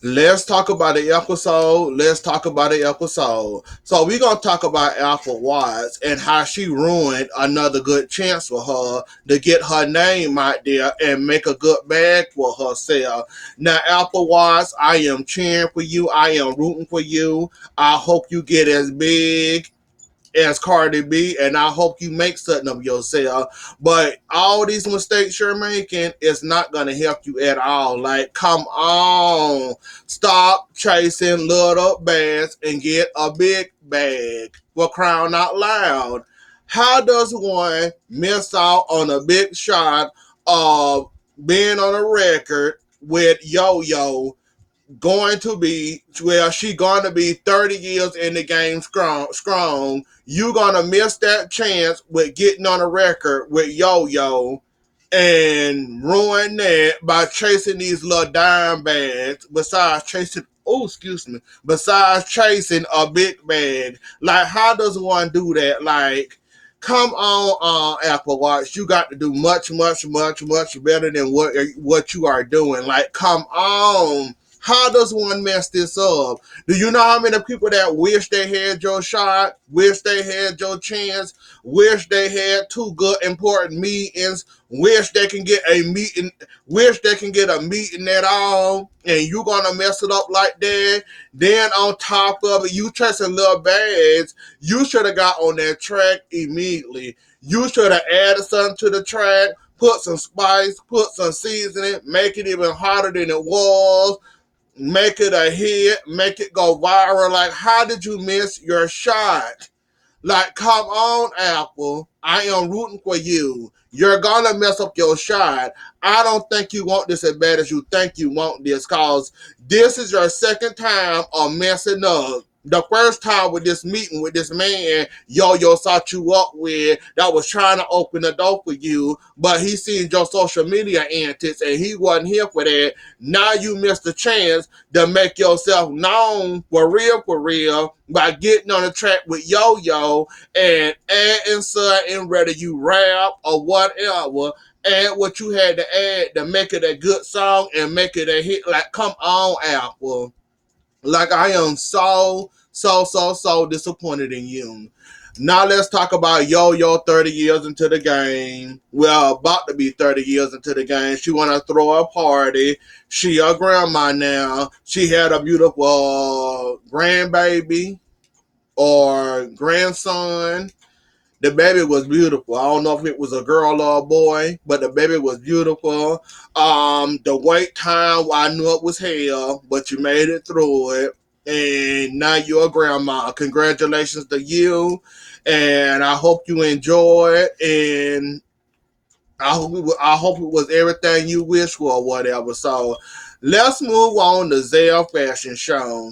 Let's talk about the episode. Let's talk about the episode. So we're gonna talk about Alpha Watts and how she ruined another good chance for her to get her name out there and make a good bag for herself. Now, Alpha Watts, I am cheering for you. I am rooting for you. I hope you get as big as Cardi B, and I hope you make something of yourself. But all these mistakes you're making is not gonna help you at all. Like, come on, stop chasing little bags and get a big bag. For crying out loud, how does one miss out on a big shot of being on a record with Yo Yo? Going to be, well, she going to be 30 years in the game strong. You gonna miss that chance with getting on a record with Yo Yo and ruin that by chasing these little dime bags. Besides chasing a big bag. Like, how does one do that? Like, come on, Apple Watch. You got to do much, much, much, much better than what you are doing. Like, come on. How does one mess this up? Do you know how many people that wish they had your shot, wish they had your chance, wish they had two good important meetings, wish they can get a meeting, wish they can get a meeting at all, and you gonna mess it up like that? Then on top of it, you chasing little bags. You should have got on that track immediately. You should have added something to the track, put some spice, put some seasoning, make it even hotter than it was, make it a hit, make it go viral. Like, how did you miss your shot? Like, come on, Apple. I am rooting for you. You're gonna mess up your shot. I don't think you want this as bad as you think you want this, cause this is your second time of messing up. The first time with this meeting with this man Yo-Yo sought you up with that was trying to open the door for you, but he seen your social media antics and he wasn't here for that. Now you missed the chance to make yourself known for real, by getting on the track with Yo-Yo and adding something, whether you rap or whatever, add what you had to add to make it a good song and make it a hit. Like, come on, Apple. Like, I am so disappointed in you. Now let's talk about Yo-Yo 30 years into the game. Well, about to be 30 years into the game. She want to throw a party. She a grandma now. She had a beautiful grandbaby or grandson. The baby was beautiful. I don't know if it was a girl or a boy, but the baby was beautiful. The wait time, well, I knew it was hell, but you made it through it. And now you're a grandma. Congratulations to you. And I hope you enjoy it. And I hope it was everything you wished for or whatever. So let's move on to Zell Fashion Show.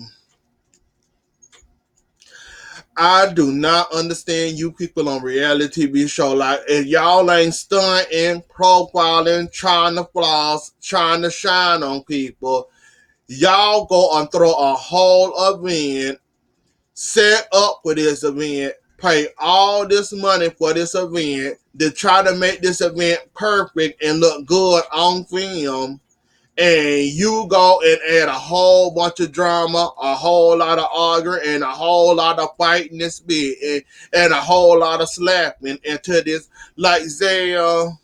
I do not understand you people on reality TV show. Like, if y'all ain't stunting, profiling, trying to floss, trying to shine on people, y'all go and throw a whole event, set up for this event, pay all this money for this event to try to make this event perfect and look good on film, and you go and add a whole bunch of drama, a whole lot of arguing, and a whole lot of fighting this bit, and a whole lot of slapping into this. Like, Zell,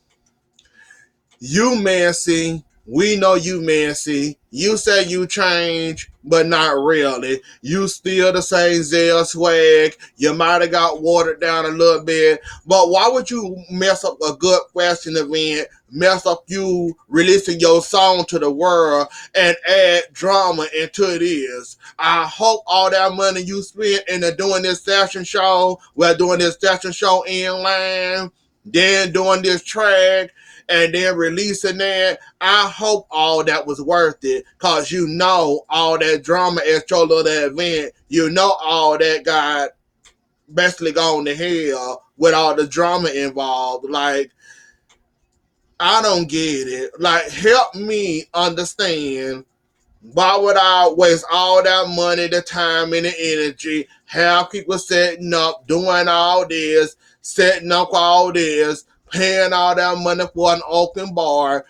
you messy. We know you messy. You say you change, but not really. You still the same Zell swag. You might have got watered down a little bit. But why would you mess up a good fashion event, mess up you releasing your song to the world, and add drama into this? I hope all that money you spent into doing this fashion show, well, doing this fashion show in line, then doing this track, and then releasing that, I hope all that was worth it, because you know all that drama at your little event, you know all that got basically gone to hell with all the drama involved. Like, I don't get it. Like, help me understand, why would I waste all that money, the time, and the energy, have people setting up, doing all this, setting up all this, paying all that money for an open bar,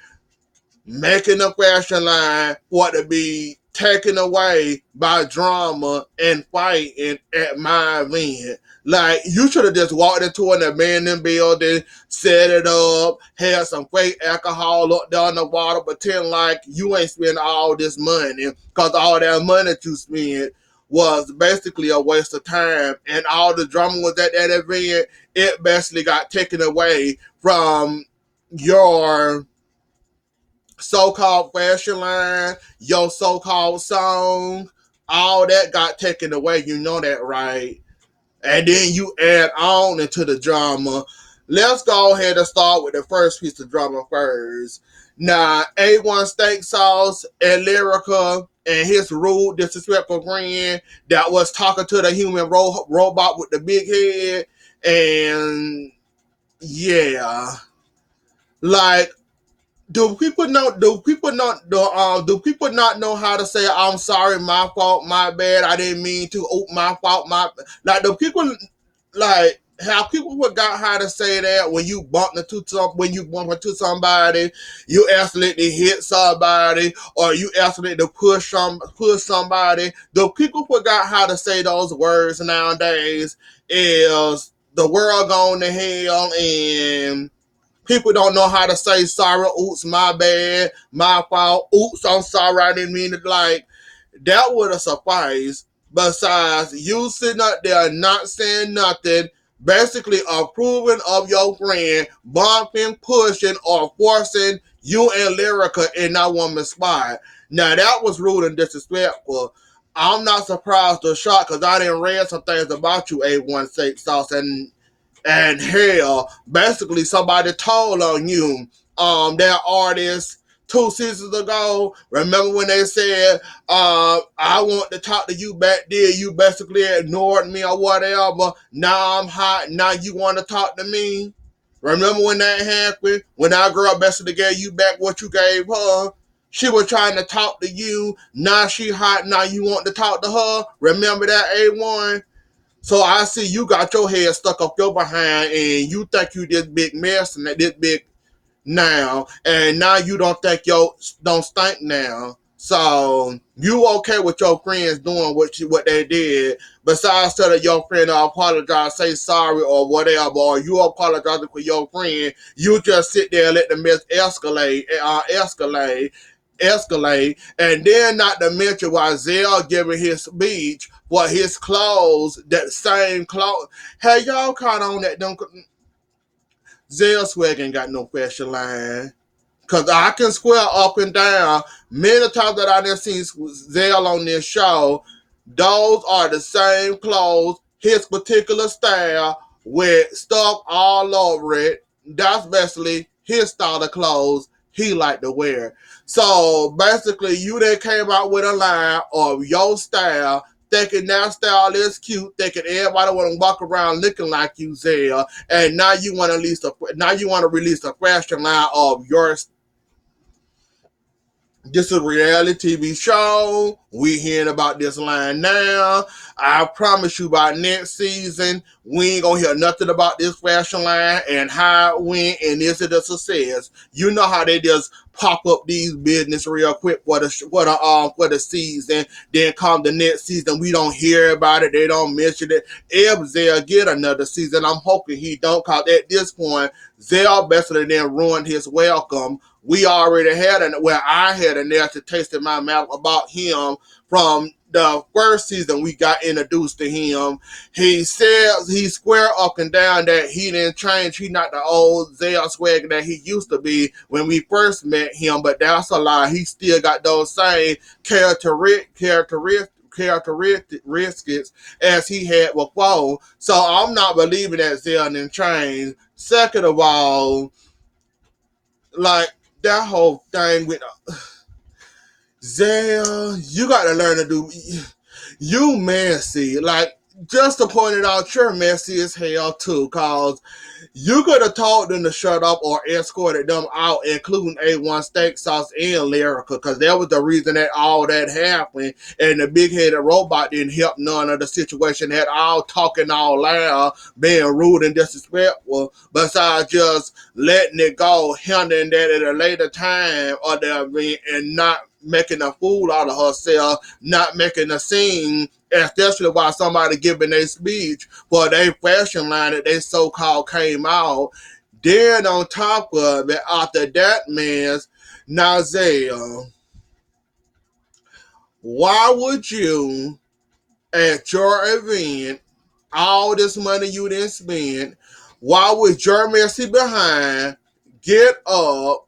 making a fashion line for it to be taken away by drama and fighting at my event. Like, you should have just walked into an abandoned building, set it up, had some fake alcohol up there in the water, pretend like you ain't spend all this money, because all that money that you spent was basically a waste of time, and all the drama was at that event. It basically got taken away from your so-called fashion line, your so-called song. All that got taken away. You know that, right? And then you add on into the drama. Let's go ahead and start with the first piece of drama first. Now, A1 Steak Sauce and Lyrica and his rude, disrespectful friend that was talking to the human robot with the big head. And yeah, like, do people not know how to say I'm sorry, my fault, my bad, I didn't mean to, oh, my fault, my, like, do people, like, how people forgot how to say that when you bump into somebody, you accidentally hit somebody, or you accidentally push somebody. The people forgot how to say those words nowadays. Is the world going to hell, and people don't know how to say sorry, oops, my bad, my fault, oops, I'm sorry, I didn't mean it. Like, that would have sufficed. Besides, you sitting up there not saying nothing, basically approving of your friend, bumping, pushing, or forcing you and Lyrica in that woman's spot. Now, that was rude and disrespectful. I'm not surprised or shocked, because I didn't read some things about you, A1 Steak Sauce, and hell, basically somebody told on you. That artist 2 seasons ago, remember when they said, I want to talk to you back there, you basically ignored me or whatever. Now I'm hot, now you want to talk to me? Remember when that happened? When our girl basically gave you back what you gave her? She was trying to talk to you. Now she hot, now you want to talk to her? Remember that, A1? So I see you got your head stuck up your behind, and you think you this big mess and this big now, and now you don't think don't stink now. So you okay with your friends doing what they did? Besides telling your friend to apologize, say sorry or whatever, or you apologizing for your friend, you just sit there and let the mess escalate, and then not to mention why Zell giving his speech for his clothes, that same clothes. Hey, y'all caught on that? Don't Zell swag ain't got no fashion line. Cause I can square up and down. Many times that I done seen Zell on this show, those are the same clothes, his particular style, with stuff all over it. That's basically his style of clothes he like to wear. So basically, you then came out with a line of your style, thinking that style is cute, thinking everybody want to walk around looking like you, Zell, and now you want to release a fashion line of your. This is a reality TV show. We hearing about this line now. I promise you by next season, we ain't gonna hear nothing about this fashion line and how it went and is it a success. You know how they just pop up these business real quick for the season. Then come the next season, we don't hear about it. They don't mention it. If Zell get another season, I'm hoping he don't, cause at this point, Zell basically then ruined his welcome. We already had I had a nasty taste in my mouth about him from the first season we got introduced to him. He says he square up and down that he didn't change. He not the old Zell swag that he used to be when we first met him, but that's a lie. He still got those same characteristics as he had before. So I'm not believing that Zell didn't change. Second of all, like, that whole thing with Zell, you got to learn to do. You messy. Like, just to point it out, you're messy as hell too, cause you could have told them to shut up or escorted them out, including A1 Steak Sauce and Lyrica, because that was the reason that all that happened. And the big-headed robot didn't help none of the situation at all, talking all loud, being rude and disrespectful, besides just letting it go, handling that at a later time or the event and not making a fool out of herself, not making a scene, especially while somebody giving their speech for their fashion line that they so-called came out. Then on top of it, after that man's Nazale, why would you at your event, all this money you didn't spend, why would your messy behind get up,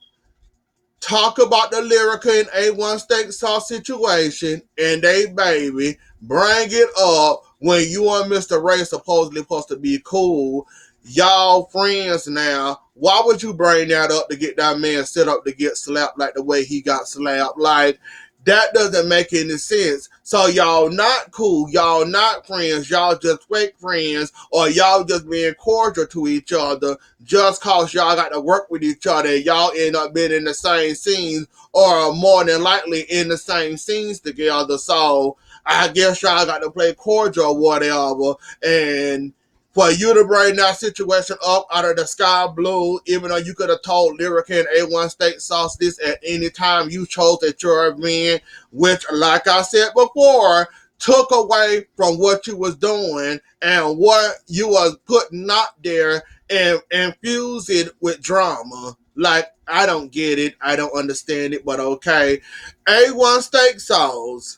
talk about the Lyrica and A1 steak sauce situation and they baby, bring it up when you and Mr. Ray supposedly supposed to be cool, y'all friends now. Why would you bring that up to get that man set up to get slapped like the way he got slapped? Like, that doesn't make any sense. So y'all not cool, y'all not friends, y'all just fake friends, or y'all just being cordial to each other just cause y'all got to work with each other and y'all end up being in the same scenes or more than likely in the same scenes together. So I guess y'all got to play cordial or whatever. And for you to bring that situation up out of the sky blue, even though you could have told Lyrica and A1 Steak Sauce this at any time you chose at your event, which, like I said before, took away from what you was doing and what you was putting out there and infuse it with drama. Like, I don't get it. I don't understand it, but okay. A1 Steak Sauce,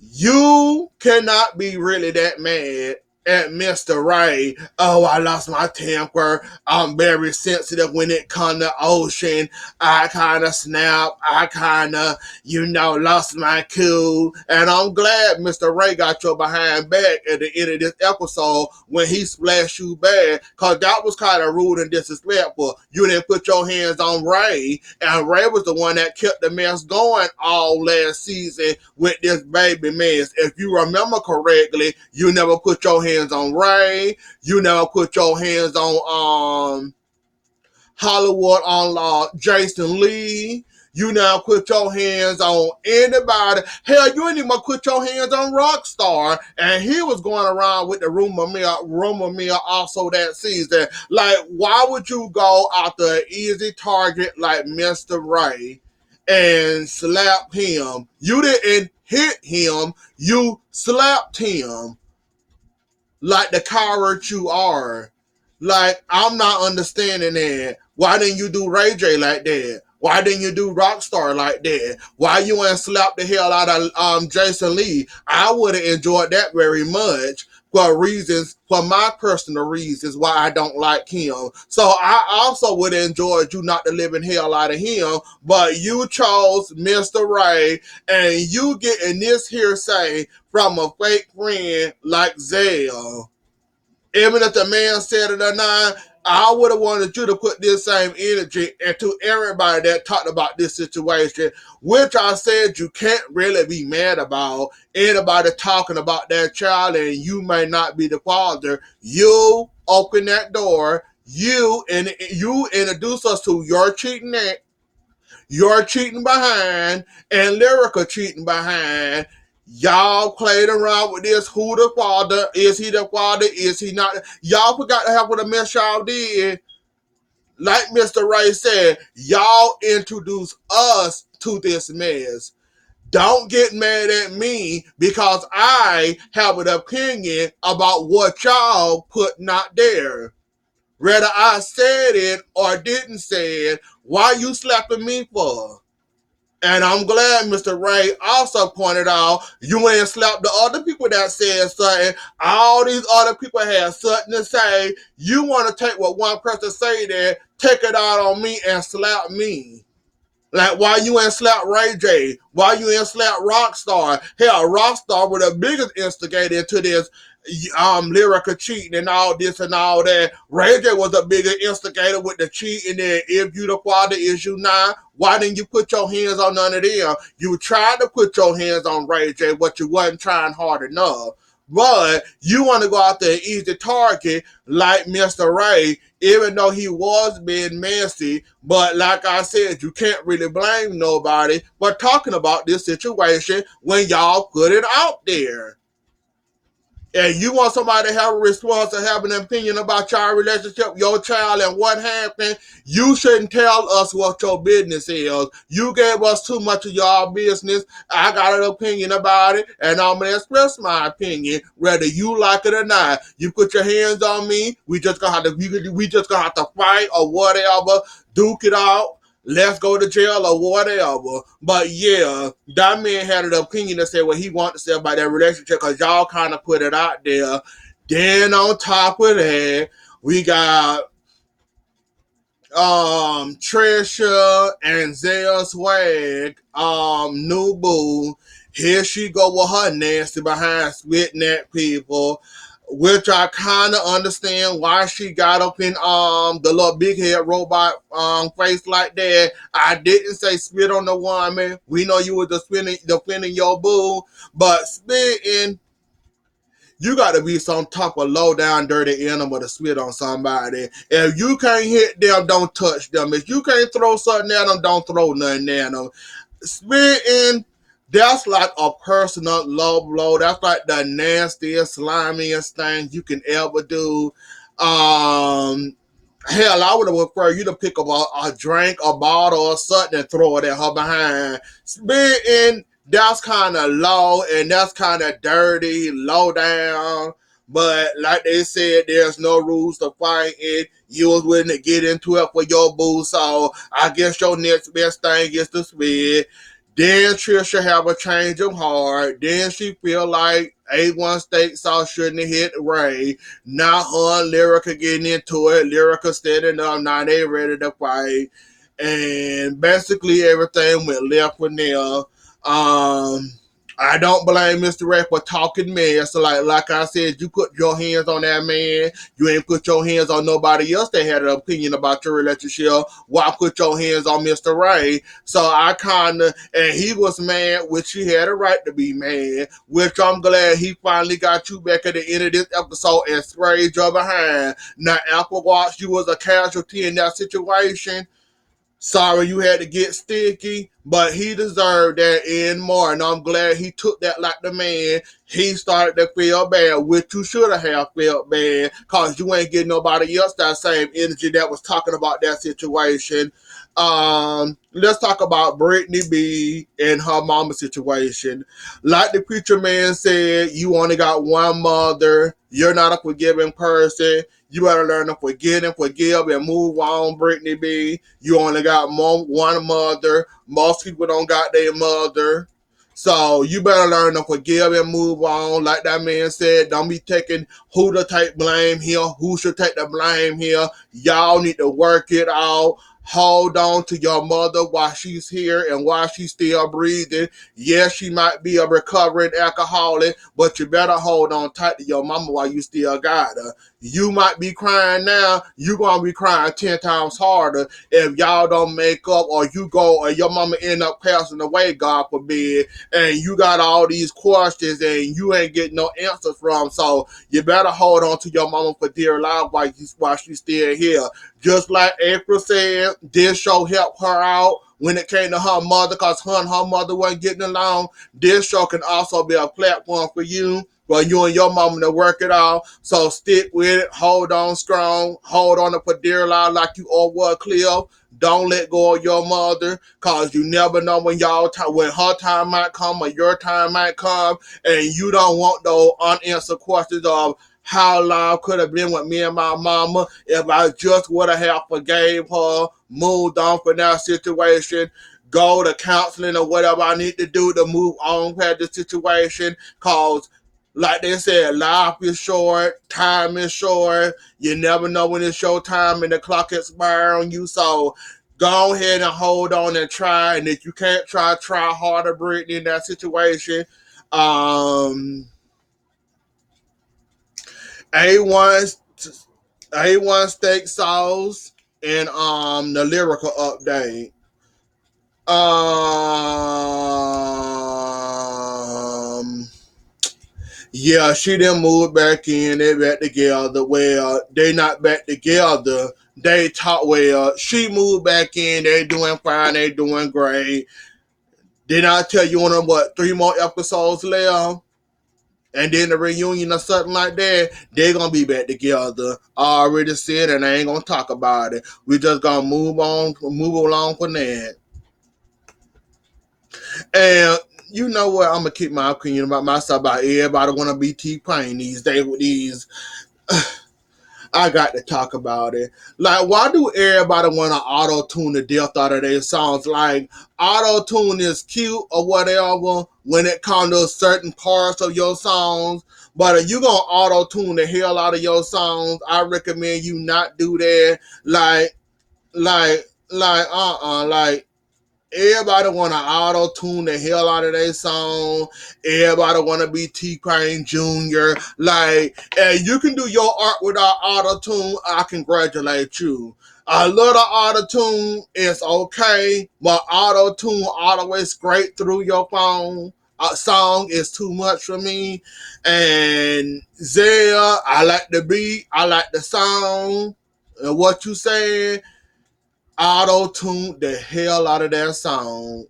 you cannot be really that mad at Mr. Ray. Oh, I lost my temper. I'm very sensitive when it comes to ocean. I kind of snap. I kind of, lost my cool. And I'm glad Mr. Ray got your behind back at the end of this episode when he splashed you bad, because that was kind of rude and disrespectful. You didn't put your hands on Ray, and Ray was the one that kept the mess going all last season with this baby mess. If you remember correctly, you never put your hands on Ray. You never put your hands on Hollywood on Jason Lee. You now put your hands on anybody. Hell, you didn't even put your hands on Rockstar. And he was going around with the rumor mill also that season. Like, why would you go after an easy target like Mr. Ray and slap him? You didn't hit him. You slapped him like the coward you are. Like, I'm not understanding that. Why didn't you do Ray J like that? Why didn't you do Rockstar like that? Why you ain't slap the hell out of Jason Lee? I would have enjoyed that very much for my personal reasons why I don't like him. So I also would have enjoyed you not the living hell out of him, but you chose Mr. Ray and you getting this hearsay from a fake friend like Zell. Even if the man said it or not, I would have wanted you to put this same energy into everybody that talked about this situation, which I said you can't really be mad about. Anybody talking about that child and you may not be the father. You open that door. You introduce us to your cheating aunt, you're cheating behind, and Lyrica cheating behind. Y'all played around with this. Who the father? Is he the father? Is he not? Y'all forgot to have what a mess y'all did. Like Mr. Ray said, y'all introduced us to this mess. Don't get mad at me because I have an opinion about what y'all put not there. Whether I said it or didn't say it, why you slapping me for? And I'm glad Mr. Ray also pointed out you ain't slapped the other people that said something. All these other people had something to say. You want to take what one person say there, take it out on me and slap me. Like, why you ain't slap Ray J? Why you ain't slap Rockstar? Hell, Rockstar was the biggest instigator into this Lyrica cheating and all this and all that. Ray J was the biggest instigator with the cheating. And if you the father, is you not? Why didn't you put your hands on none of them? You tried to put your hands on Ray J, but you wasn't trying hard enough. But you want to go out there and easy target like Mr. Ray, even though he was being messy. But like I said, you can't really blame nobody for talking about this situation when y'all put it out there. And you want somebody to have a response to have an opinion about your relationship, your child, and what happened, you shouldn't tell us what your business is. You gave us too much of your business. I got an opinion about it, and I'm going to express my opinion, whether you like it or not. You put your hands on me, we just gonna have to fight or whatever, duke it out. Let's go to jail or whatever. But yeah, that man had an opinion to say what he wanted to say about that relationship because y'all kind of put it out there. Then on top of that, we got Trisha and Zaya Swag, new boo. Here she go with her nasty behind spitting at people, which I kind of understand why she got up in the little big head robot face like that. I didn't say spit on the woman. We know you were defending your boo, but spitting, you got to be some type of low down dirty animal to spit on somebody. If you can't hit them, don't touch them. If you can't throw something at them, don't throw nothing at them. Spitting, that's like a personal low blow. That's like the nastiest, slimiest thing you can ever do. Hell, I would have preferred you to pick up a drink, a bottle, or something and throw it at her behind. Spitting, that's kind of low and that's kind of dirty, low down. But like they said, there's no rules to fight it. You was willing to get into it for your boo, so I guess your next best thing is to spit. Then Trisha have a change of heart. Then she feel like A1 steak sauce shouldn't have hit Ray. Now her and Lyrica getting into it. Lyrica standing up. Now they ready to fight. And basically everything went left with there. I don't blame Mr. Ray for talking mess. So like I said, you put your hands on that man. You ain't put your hands on nobody else that had an opinion about your relationship. Why put your hands on Mr. Ray? So I kind of, and he was mad, which he had a right to be mad, which I'm glad he finally got you back at the end of this episode and sprayed your behind. Now, Apple Watch, you was a casualty in that situation. Sorry you had to get sticky, but he deserved that and more. And I'm glad he took that like the man. He started to feel bad, which you should have felt bad, because you ain't getting nobody else that same energy that was talking about that situation. Let's talk about Brittany B and her mama situation. Like the preacher man said, you only got one mother. You're not a forgiving person. You better learn to forgive, and move on, Brittany B. You only got one mother. Most people don't got their mother. So you better learn to forgive and move on. Like that man said, don't be taking who to take blame here, who should take the blame here. Y'all need to work it out. Hold on to your mother while she's here and while she's still breathing. Yes, she might be a recovering alcoholic, but you better hold on tight to your mama while you still got her. You might be crying now. You're going to be crying 10 times harder if y'all don't make up, or you go or your mama end up passing away, God forbid, and you got all these questions and you ain't getting no answers from. So you better hold on to your mama for dear life while she's still here. Just like April said, this show helped her out when it came to her mother, because her and her mother wasn't getting along. This show can also be a platform for you, for you and your mama to work it out. So stick with it. Hold on strong. Hold on to for dear life like you all were, Cleo. Don't let go of your mother, because you never know when when her time might come or your time might come, and you don't want those unanswered questions of how life could have been with me and my mama if I just would have forgave her, moved on from that situation, go to counseling or whatever I need to do to move on past the situation, because like they said, life is short, time is short. You never know when it's your time and the clock expires on you. So go ahead and hold on and try. And if you can't try harder, Brittany, in that situation. A1 A1 steak sauce and the lyrical update. Yeah, she didn't move back in. They back together. Well, they not back together. They talk well. She moved back in. They doing fine. They doing great. Did I tell you on them what 3 more episodes left? And then the reunion or something like that, they're gonna be back together. I already said, and I ain't gonna talk about it. We just gonna move along from that. And you know what? I'm gonna keep my opinion about myself. About everybody wanna be T-Pain these days with these. I got to talk about it. Like, why do everybody want to auto tune the death out of their songs? Like, auto tune is cute or whatever when it comes to certain parts of your songs. But if you gonna auto tune the hell out of your songs, I recommend you not do that. Like, everybody want to auto tune the hell out of their song. Everybody want to be T-Pain Jr. Like, and you can do your art without auto tune. I congratulate you. A little auto tune is okay, but auto tune all the way straight through your phone. A song is too much for me. And Zaya, I like the beat, I like the song, and what you saying. Auto tune the hell out of that song.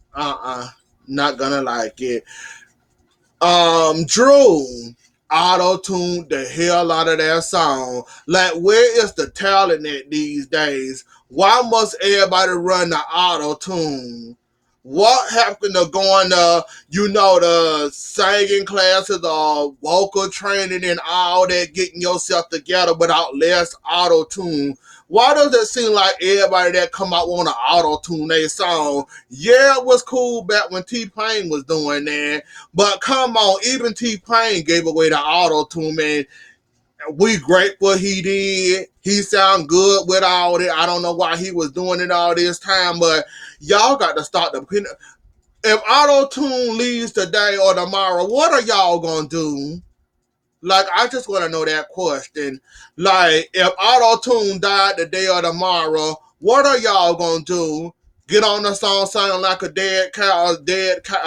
Not gonna like it. Drew, auto tune the hell out of that song. Like, where is the talent at these days? Why must everybody run the auto tune? What happened to going to, the singing classes or vocal training and all that, getting yourself together without less auto tune? Why does it seem like everybody that come out want to auto tune their song? Yeah, it was cool back when T-Pain was doing that, but come on, even T-Pain gave away the auto tune, man. We grateful he did. He sound good with all that. I don't know why he was doing it all this time, but y'all got to start the. If auto tune leaves today or tomorrow, what are y'all gonna do? Like, I just want to know that question. Like, if auto tune died today or tomorrow, what are y'all gonna do? Get on the song sounding like a dead cow, a dead cow,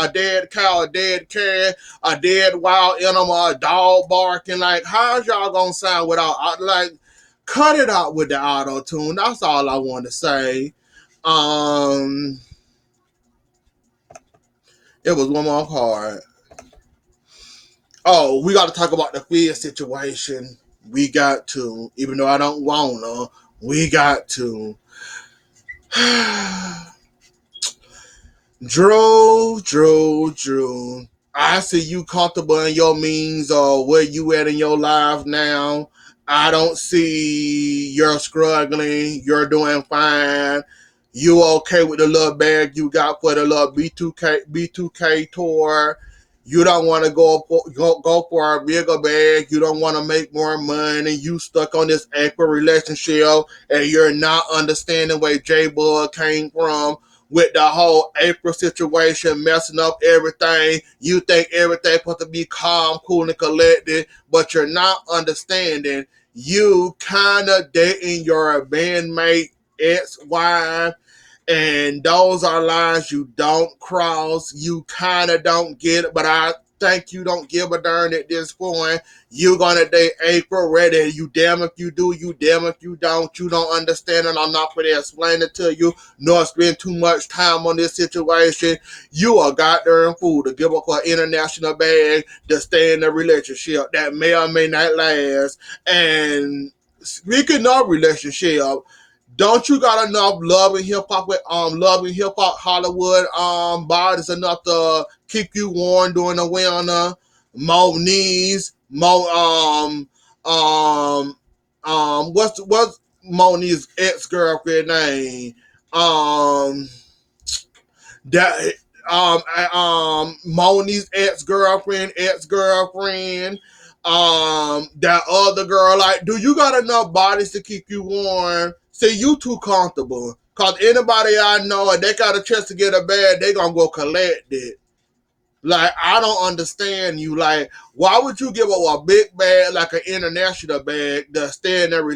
a dead cat, a dead wild animal, a dog barking. Like, how's y'all gonna sound without, like, cut it out with the auto tune? That's all I want to say. It was one more part. Oh, we got to talk about the fear situation. We got to, even though I don't wanna, we got to. Drew. I see you comfortable in your means or where you at in your life now. I don't see you're struggling. You're doing fine. You okay with the little bag you got for the little B2K tour. You don't want to go for a bigger bag. You don't want to make more money. You stuck on this April relationship and you're not understanding where J Bud came from with the whole April situation messing up everything. You think everything's supposed to be calm, cool, and collected, but you're not understanding. You kind of dating your bandmate ex-wife, and those are lines you don't cross. You kind of don't get it, but I think you don't give a darn at this point. You're going to date April ready. You damn if you do, you damn if you don't. You don't understand, and I'm not going to explain it to you, nor spend too much time on this situation. You are goddamn fool to give up an international bag to stay in a relationship that may or may not last. And speaking of relationship, don't you got enough love and hip hop with love and hip hop Hollywood bodies enough to keep you warm during the winter? Moniz, what's Moni's ex-girlfriend name? Um that Moni's ex-girlfriend, that other girl. Like, do you got enough bodies to keep you warm? See, you too comfortable. Cause anybody I know, if they got a chance to get a bag, they gonna go collect it. Like, I don't understand you. Like, why would you give up a big bag, like an international bag, to stay in there?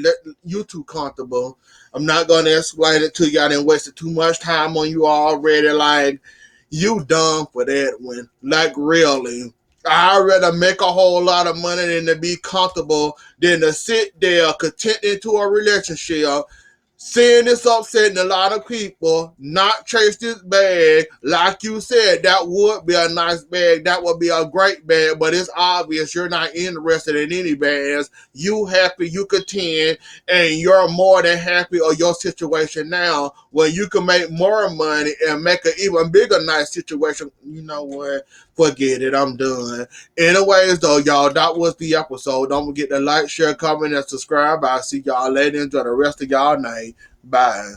You too comfortable. I'm not going to explain it to you. I didn't waste too much time on you already. Like, you dumb for that one. Like, really. I'd rather make a whole lot of money than to be comfortable than to sit there content into a relationship, Seeing this upsetting a lot of people, not chase this bag. Like you said, that would be a nice bag. That would be a great bag, but it's obvious you're not interested in any bags. You happy, you content, and you're more than happy of your situation now when you can make more money and make an even bigger nice situation. You know what? Forget it. I'm done. Anyways, though, y'all, that was the episode. Don't forget to like, share, comment, and subscribe. I'll see y'all later. Enjoy the rest of y'all night. Bye.